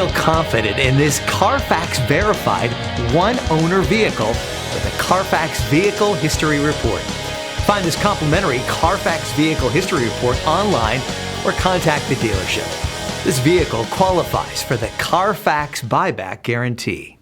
feel confident in this Carfax verified one-owner vehicle with a Carfax Vehicle History Report. Find this complimentary Carfax Vehicle History Report online or contact the dealership. This vehicle qualifies for the Carfax Buyback Guarantee.